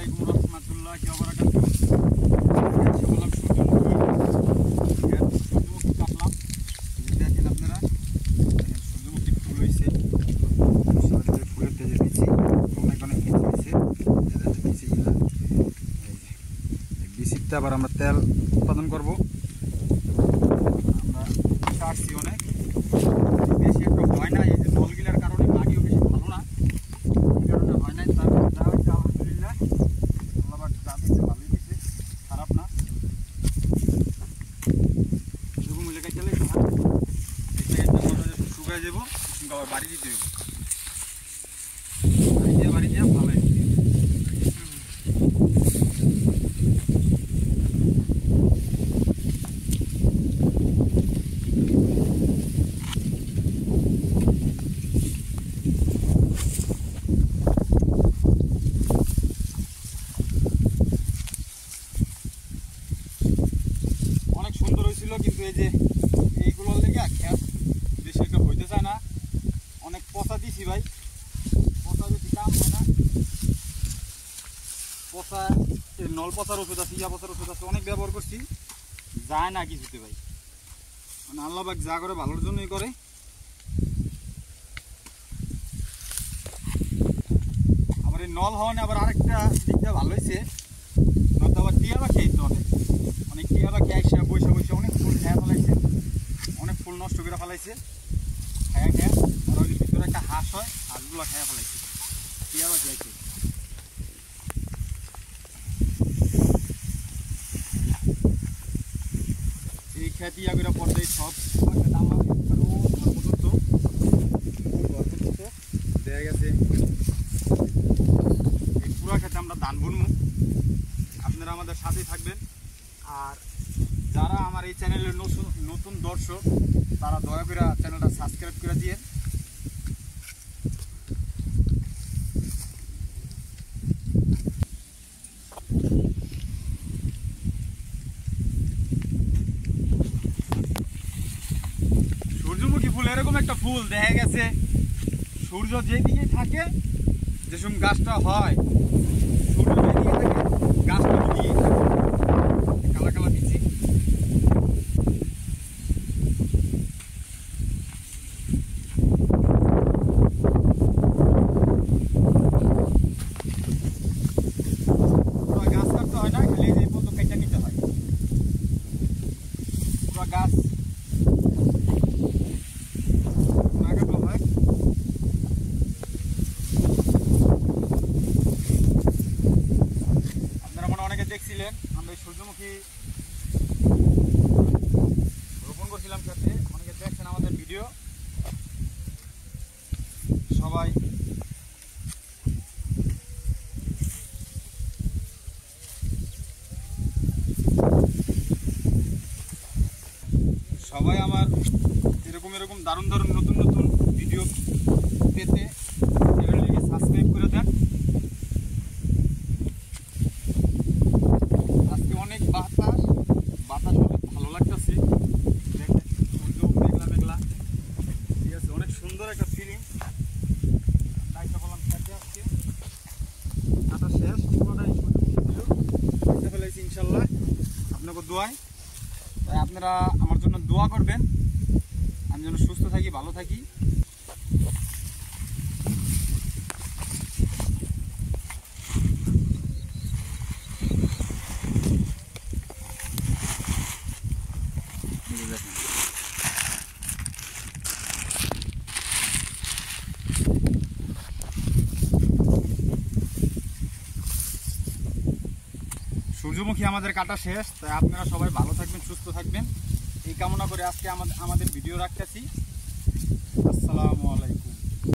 আলাইকুম রহমতুল্লাহি ওয়া বারাকাতুহু। আজকে বললাম সূর্যমুখী কাটলাম। দেখেন আপনারা, সূর্যমুখী ফুল হয়েছে, ফুলের তেজে দিচ্ছি, অনেক অনেক কিছু হয়েছে। বিচিটা আবার আমরা তেল উৎপাদন করবো। আমরা কাটছি অনেক, বেশি একটা হয় না, এই যে নলগুলার কারণে মাটিও বেশি ভালো না, এই কারণে হয় নাই। তারপর যা হয়েছে আলহামদুলিল্লাহ, আল্লাহ যা দিচ্ছে ভালোই দিচ্ছে, খারাপ না। এরকম এলাকায় চলে শুকায় যাবো, আবার বাড়ি দিতে হবে, বাড়ি দিয়ে ভালো। অনেক সুন্দর হয়েছিল, কিন্তু এই যে এইগুলোর লেগে খেত বেশি একটা হইতে চায় না। অনেক পচা দিছি ভাই, পচা বেশি কাম হয় না। পচা নল পচার ওষুধ আছে, ইয়া পচার ওষুধ আছে, অনেক ব্যবহার করছি, যায় না কিছুতে ভাই। মানে আল্লাহ পাক যা করে ভালোর জন্যই করে। আবার এই নল হওয়ানে আবার আরেকটা দিকটা ভালো হয়েছে, নয়তো আবার টিয়া পাখি আইতো অনেক টিয়া পাখি আইসা বসে বসে অনেক ফুল খেয়ে ফেলাইছে, অনেক ফুল নষ্ট করে ফেলাইছে খেয়ে খেয়ে। আর ওই ভিতরে একটা হাঁস হয়, হাঁসগুলো খেয়ে ফেলাইছে টিয়া পাখি আইছে। এই খেতে ইয়া করে পর্যায়ে সব দেখা গেছে এই পুরা খেতে আমরা ধান বুনবো। আপনারা আমাদের সাথেই থাকবেন। আর যারা আমার এই চ্যানেলের নতুন দর্শক, তারা দয়া করে চ্যানেলটা সাবস্ক্রাইব করে দিয়ে। সূর্যমুখী ফুল এরকম একটা ফুল, দেখা গেছে সূর্য যেদিকে থাকে যে সময় গাছটা হয়, সূর্য যেদিকে থাকে গাছটা দিকে কালা কালা দিচ্ছি। পুরো গাছ কাটতে হয় না, খালি এই পর্যন্ত কেটে নিতে হয় পুরো গাছ। দেখছিলেন আমরা এই সূর্যমুখী রোপণ করছিলাম সাথে, অনেকে দেখছেন আমাদের ভিডিও। সবাই সবাই আমার এরকম দারুণ দারুণ নতুন নতুন ভিডিও পেতে চ্যানেলটিকে সাবস্ক্রাইব করে দেন। অনেক বাতাস অনেক ভালো লাগতেছে, মেঘলা মেঘলা, ঠিক আছে, অনেক সুন্দর একটা ফিলিং। তাইটা বললাম খেতে আজকে কাটা শেষ, খেতে ফেলেছি ইনশাল্লাহ আপনাকে দোয়ায়। তাই আপনারা আমার জন্য দোয়া করবেন, আমি যেন সুস্থ থাকি, ভালো থাকি। সূর্যমুখী আমাদের কাটা শেষ, তাই আপনারা সবাই ভালো থাকবেন, সুস্থ থাকবেন, এই কামনা করে আজকে আমাদের ভিডিও রাখতেছি। আসসালামু আলাইকুম।